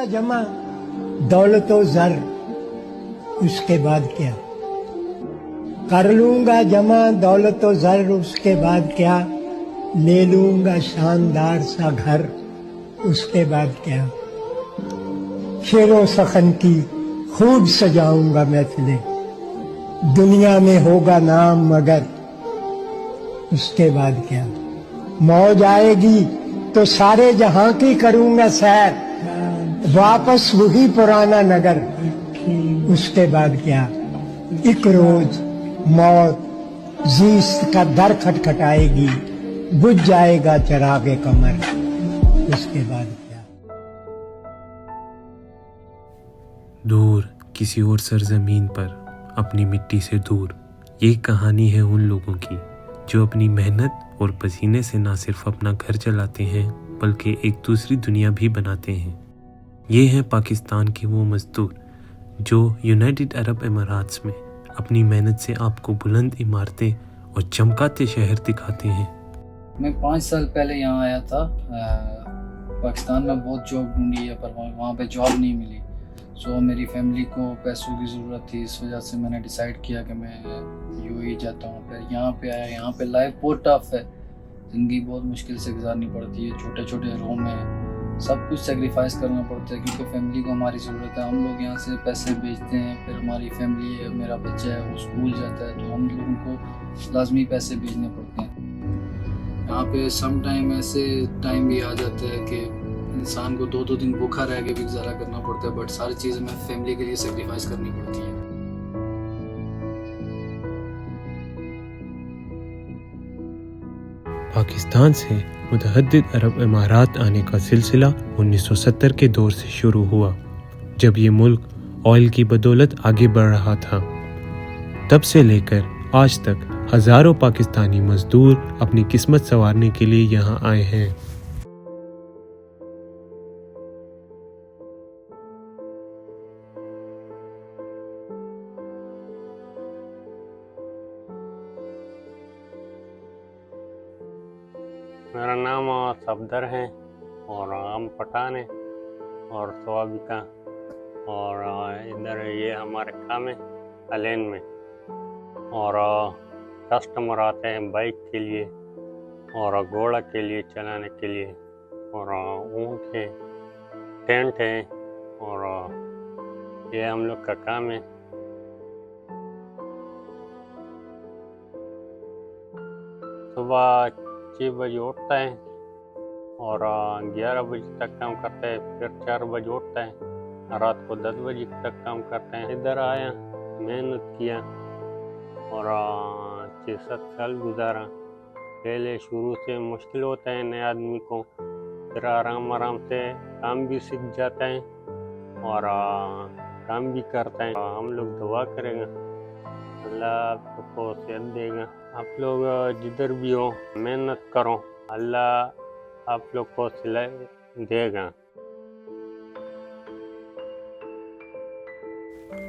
जमा दौलतो जर, उसके बाद क्या? कर लूंगा जमा दौलतो जर, उसके बाद क्या? ले लूंगा शानदार सा घर, उसके बाद क्या? शेरो सखन की खूब सजाऊंगा महफिलें, दुनिया में होगा नाम मगर, उसके बाद क्या? मौज आएगी तो सारे जहां की करूंगा सैर, वापस वही पुराना नगर, उसके बाद क्या? एक रोज मौत जीस्त का दर खटखटाएगी, बुझ जाएगा चरागे कमर, उसके बाद क्या? दूर किसी और सरजमीन पर, अपनी मिट्टी से दूर, ये कहानी है उन लोगों की जो अपनी मेहनत और पसीने से ना सिर्फ अपना घर चलाते हैं बल्कि एक दूसरी दुनिया भी बनाते हैं। ये हैं पाकिस्तान के वो मजदूर जो यूनाइटेड अरब अमीरात्स में अपनी मेहनत से आपको बुलंद इमारतें और चमकाते शहर दिखाते हैं। मैं 5 साल पहले यहाँ आया था। पाकिस्तान में बहुत जॉब ढूंढी है पर वहाँ पे जॉब नहीं मिली। सो मेरी फैमिली को पैसों की ज़रूरत थी, इस वजह से मैंने डिसाइड किया कि मैं यूएई जाता हूँ। फिर यहाँ पे आया। यहाँ पे लाइफ बहुत टफ है, ज़िंदगी बहुत मुश्किल से गुजारनी पड़ती है। छोटे छोटे रूम में सब कुछ सेक्रीफाइस करना पड़ता है क्योंकि फैमिली को हमारी ज़रूरत है। हम लोग यहाँ से पैसे भेजते हैं, फिर हमारी फैमिली है, मेरा बच्चा है वो स्कूल जाता है, तो हम लोगों को लाजमी पैसे भेजने पड़ते हैं। यहाँ पे सम टाइम ऐसे टाइम भी आ जाता है कि इंसान को 2-2 दिन भूखा रह के भी गुजारा करना पड़ता है, बट सारी चीज़ें मैं फैमिली के लिए सेक्रीफाइस करनी पड़ती है। पाकिस्तान से मुतअद्दिद अरब इमारात आने का सिलसिला 1970 के दौर से शुरू हुआ, जब ये मुल्क ऑयल की बदौलत आगे बढ़ रहा था। तब से लेकर आज तक हज़ारों पाकिस्तानी मजदूर अपनी किस्मत संवारने के लिए यहाँ आए हैं। मेरा नाम सफदर है और हम पठान है और स्वाबिका, और इधर ये हमारे काम है अलेन में। और कस्टमर आते हैं बाइक के लिए और घोड़ा के लिए चलाने के लिए, और ऊँट है, टेंट है, और ये हम लोग का काम है। सुबह 6 बजे उठता है और 11 बजे तक काम करता है, फिर 4 बजे उठता है, रात को 10 बजे तक काम करते हैं। इधर आया, मेहनत किया और 6-7 साल गुजारा। पहले शुरू से मुश्किल होता है नए आदमी को, फिर आराम आराम से काम भी सीख जाता है और काम भी करता है। हम लोग दुआ करेंगे, अल्लाह आपको सेहत देगा। आप लोग जिधर भी हो मेहनत करो, अल्लाह आप लोग को सिला देगा।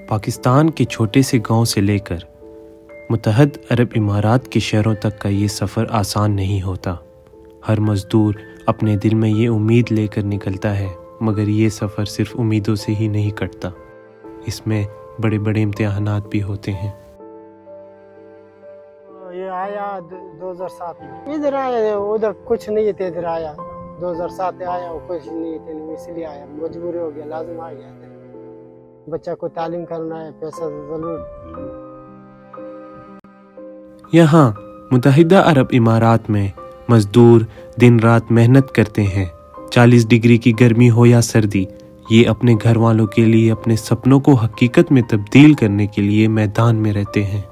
पाकिस्तान के छोटे से गांव से लेकर मुत्तहद अरब इमारात के शहरों तक का ये सफ़र आसान नहीं होता। हर मज़दूर अपने दिल में ये उम्मीद लेकर निकलता है, मगर ये सफ़र सिर्फ उम्मीदों से ही नहीं कटता, इसमें बड़े बड़े इम्तिहानात भी होते हैं। ये आया 2007 में, इधर आया, उधर कुछ नहीं थे, इधर आया 2007 में आया, वो कुछ नहीं थे, इसलिए आया, मजबूरी हो गया, लाजिम आ गया था। बच्चा को तालीम करना है, पैसा जरूर। यहाँ मुत्तहिदा अरब इमारात में मजदूर दिन रात मेहनत करते हैं। 40 डिग्री की गर्मी हो या सर्दी, ये अपने घर वालों के लिए, अपने सपनों को हकीकत में तब्दील करने के लिए मैदान में रहते हैं।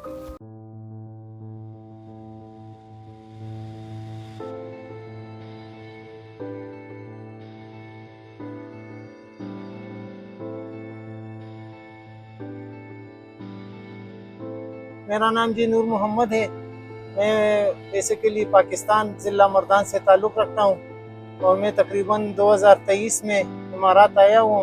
मेरा नाम जी नूर मोहम्मद है। मैं बेसिकली पाकिस्तान ज़िला मर्दान से ताल्लुक़ रखता हूँ और मैं तकरीबन 2023 में इमारात आया हूँ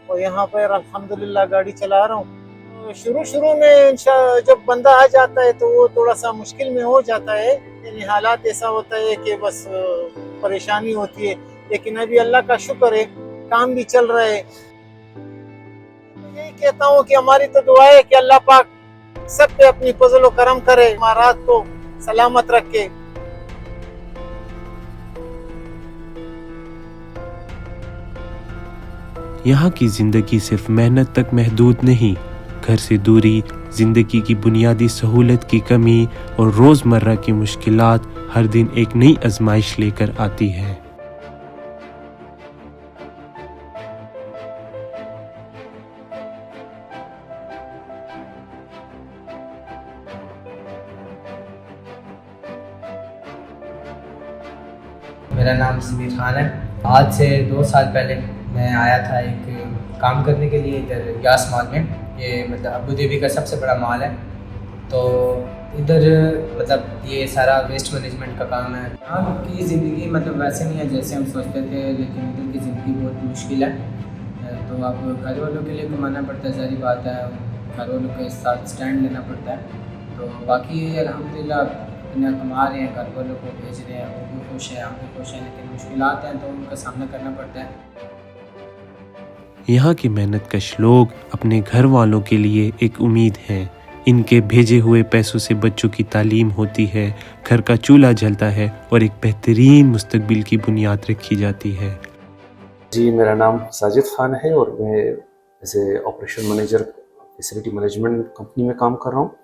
और यहाँ पर अल्हम्दुलिल्लाह गाड़ी चला रहा हूँ। शुरू में जब बंदा आ जाता है तो वो थोड़ा सा मुश्किल में हो जाता है, यानी हालात ऐसा होता है कि बस परेशानी होती है, लेकिन अभी अल्लाह का शुक्र है काम भी चल रहे हैं। यही कहता हूँ कि हमारी तो दुआ है कि अल्लाह पाक सब पे अपनी फजल व करम करे, इमारात को सलामत रखे। यहाँ की जिंदगी सिर्फ मेहनत तक महदूद नहीं, घर से दूरी, जिंदगी की बुनियादी सहूलत की कमी और रोज़मर्रा की मुश्किलात हर दिन एक नई आजमाइश लेकर आती है। मेरा नाम समीर खान है। आज से 2 साल पहले मैं आया था एक काम करने के लिए इधर यास मॉल में। ये मतलब अबू धाबी का सबसे बड़ा मॉल है। तो इधर मतलब ये सारा वेस्ट मैनेजमेंट का काम है। यहाँ की ज़िंदगी मतलब वैसे नहीं है जैसे हम सोचते थे, लेकिन इधर की ज़िंदगी बहुत मुश्किल है। तो अब घर वालों के लिए कमाना पड़ता है, सारी बात है, घर वालों के साथ स्टैंड लेना पड़ता है। तो बाकी अल्हम्दुलिल्लाह अपना कमा रहे हैं, घर वालों को भेज रहे हैं, वो भी खुश है, हम भी खुश हैं, लेकिन मुश्किलात हैं तो उनका सामना करना पड़ता है। यहाँ के मेहनतकश लोग अपने घर वालों के लिए एक उम्मीद हैं। इनके भेजे हुए पैसों से बच्चों की तालीम होती है, घर का चूल्हा जलता है और एक बेहतरीन मुस्तकबिल की बुनियाद रखी जाती है। जी, मेरा नाम साजिद खान है और मैं as a operation manager facility management company में काम कर रहा हूँ।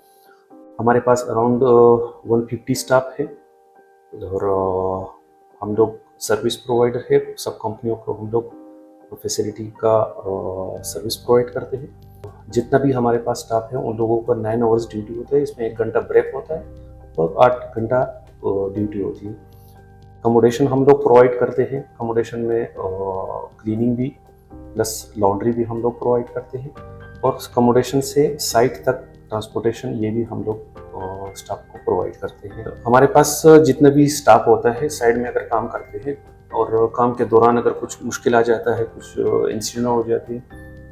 हमारे पास अराउंड 150 स्टाफ है और हम लोग सर्विस प्रोवाइडर है। सब कंपनियों को हम लोग फैसिलिटी का सर्विस प्रोवाइड करते हैं। जितना भी हमारे पास स्टाफ है उन लोगों पर 9 आवर्स ड्यूटी होता है, इसमें 1 घंटा ब्रेक होता है और 8 घंटा ड्यूटी होती है। अकोमोडेशन हम लोग प्रोवाइड करते हैं। अकोमोडेशन में क्लीनिंग भी प्लस लॉन्ड्री भी हम लोग प्रोवाइड करते हैं और अकोमोडेशन से साइट तक ट्रांसपोर्टेशन ये भी हम लोग स्टाफ को प्रोवाइड करते हैं। हमारे पास जितना भी स्टाफ होता है साइड में अगर काम करते हैं और काम के दौरान अगर कुछ मुश्किल आ जाता है, कुछ इंसिडेंट हो जाती है,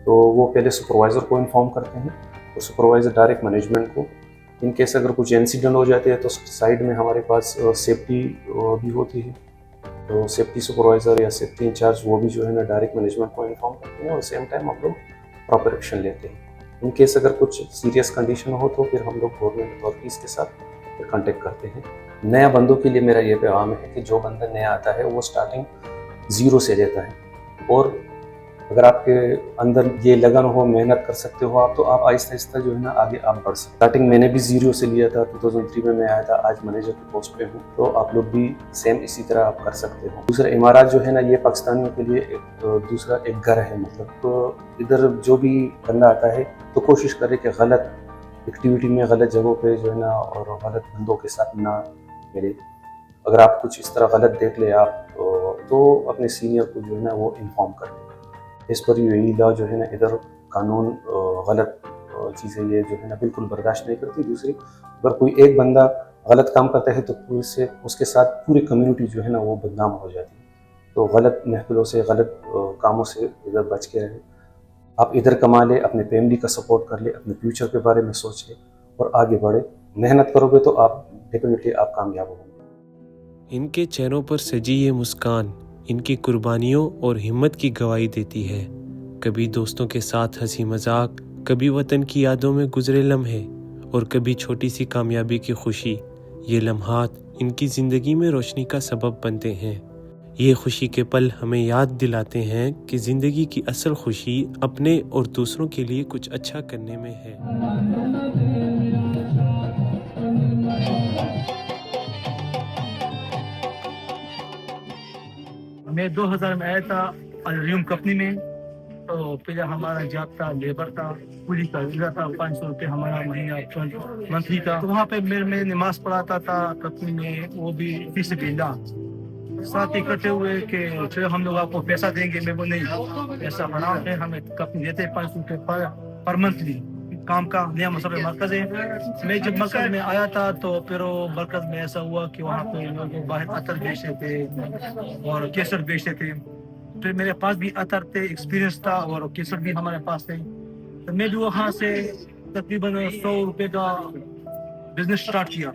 तो वो पहले सुपरवाइज़र को इन्फॉर्म करते हैं और सुपरवाइज़र डायरेक्ट मैनेजमेंट को। इन केस अगर कुछ इंसिडेंट हो जाते हैं तो साइड में हमारे पास सेफ्टी भी होती है, तो सेफ्टी सुपरवाइज़र या सेफ्टी इंचार्ज वो भी जो है ना डायरेक्ट मैनेजमेंट को इन्फॉर्म करते हैं और सेम टाइम हम लोग प्रॉपर एक्शन लेते हैं। इन केस अगर कुछ सीरियस कंडीशन हो तो फिर हम लोग गवर्नमेंट अथॉरिटीज़ के साथ फिर कांटेक्ट करते हैं। नया बंदों के लिए मेरा ये पैगाम है कि जो बंदा नया आता है वो स्टार्टिंग 0 से लेता है और अगर आपके अंदर ये लगन हो, मेहनत कर सकते हो आप, तो आप आहिस्ता आहिस्ता जो है ना आगे आप बढ़ सकते। स्टार्टिंग मैंने भी 0 से लिया था, 2003 में मैं आया था, आज मैनेजर की पोस्ट पे हूँ, तो आप लोग भी सेम इसी तरह आप कर सकते हो। दूसरा इमारात जो है ना ये पाकिस्तानियों के लिए दूसरा एक घर है। मतलब तो इधर जो भी बंदा आता है तो कोशिश करे कि गलत एक्टिविटी में, गलत जगहों पे जो है ना और गलत बंदों के साथ ना मिले। अगर आप कुछ इस तरह गलत देख ले आप तो अपने सीनियर को जो है ना वो इन्फॉर्म करें। इस पर यूएई लॉ जो है ना इधर कानून गलत चीज़ें ये जो है ना बिल्कुल बर्दाश्त नहीं करती। दूसरी, अगर कोई एक बंदा गलत काम करता है तो पूरे उसके साथ पूरी कम्युनिटी जो है ना वो बदनाम हो जाती है। तो गलत महफिलों से, गलत कामों से इधर बच के रहे। आप इधर कमा ले, अपने फैमिली का सपोर्ट कर ले, अपने फ्यूचर के बारे में सोच ले और आगे बढ़े। मेहनत करोगे तो आप डेफिनेटली आप कामयाब होंगे। इनके चेहरों पर सजी ये मुस्कान इनकी कुर्बानियों और हिम्मत की गवाही देती है। कभी दोस्तों के साथ हंसी मजाक, कभी वतन की यादों में गुजरे लम्हे और कभी छोटी सी कामयाबी की खुशी। ये लम्हात इनकी ज़िंदगी में रोशनी का सबब बनते हैं। ये खुशी के पल हमें याद दिलाते हैं कि ज़िंदगी की असल खुशी अपने और दूसरों के लिए कुछ अच्छा करने में है। मैं 2000 में आया था अलरियम कंपनी में। तो पहले हमारा जॉब था, लेबर था, पूरी का वीजा था, 500 रुपये हमारा महीना मंथली था। तो वहाँ पे मैं नमाज पढ़ाता था कंपनी में, वो भी फिसबिल्लाह। साथ इकट्ठे हुए कि फिर हम लोग आपको पैसा देंगे। मैं वो नहीं, पैसा बनाओ है, हमें कंपनी देते 500 रुपये पर मंथली काम का। नया मसला मरकज है। मैं जब मरकज में आया था तो फिर मरकज में ऐसा हुआ कि वहाँ पे लोग बाहर अतर बेचते थे और केसर बेचते थे। फिर मेरे पास भी अतर थे, एक्सपीरियंस था और केसर भी हमारे पास थे। तो मैं भी वहाँ से तकरीबन 100 रुपये का बिजनेस स्टार्ट किया।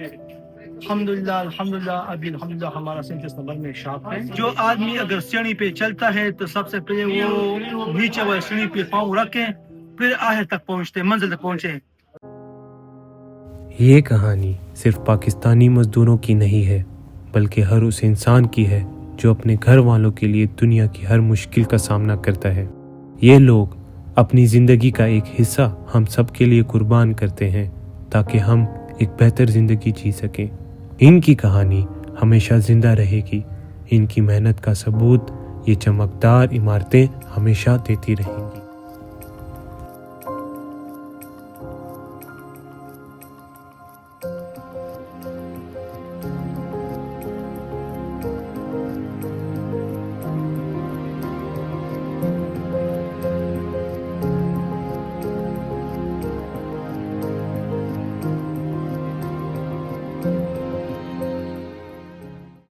अल्हम्दुलिल्लाह अभी अल्हम्दुलिल्लाह हमारा 37 नंबर में शॉप है। जो आदमी अगर सीढ़ी पे चलता है तो सबसे पहले वो नीचे वाली सीढ़ी पे पाँव रखे, फिर आखिर तक पहुंचते, मंजिल तक पहुंचे। ये कहानी सिर्फ पाकिस्तानी मजदूरों की नहीं है, बल्कि हर उस इंसान की है जो अपने घर वालों के लिए दुनिया की हर मुश्किल का सामना करता है। ये लोग अपनी ज़िंदगी का एक हिस्सा हम सब के लिए कुर्बान करते हैं ताकि हम एक बेहतर ज़िंदगी जी सकें। इनकी कहानी हमेशा ज़िंदा रहेगी। इनकी मेहनत का सबूत ये चमकदार इमारतें हमेशा देती रहेंगी।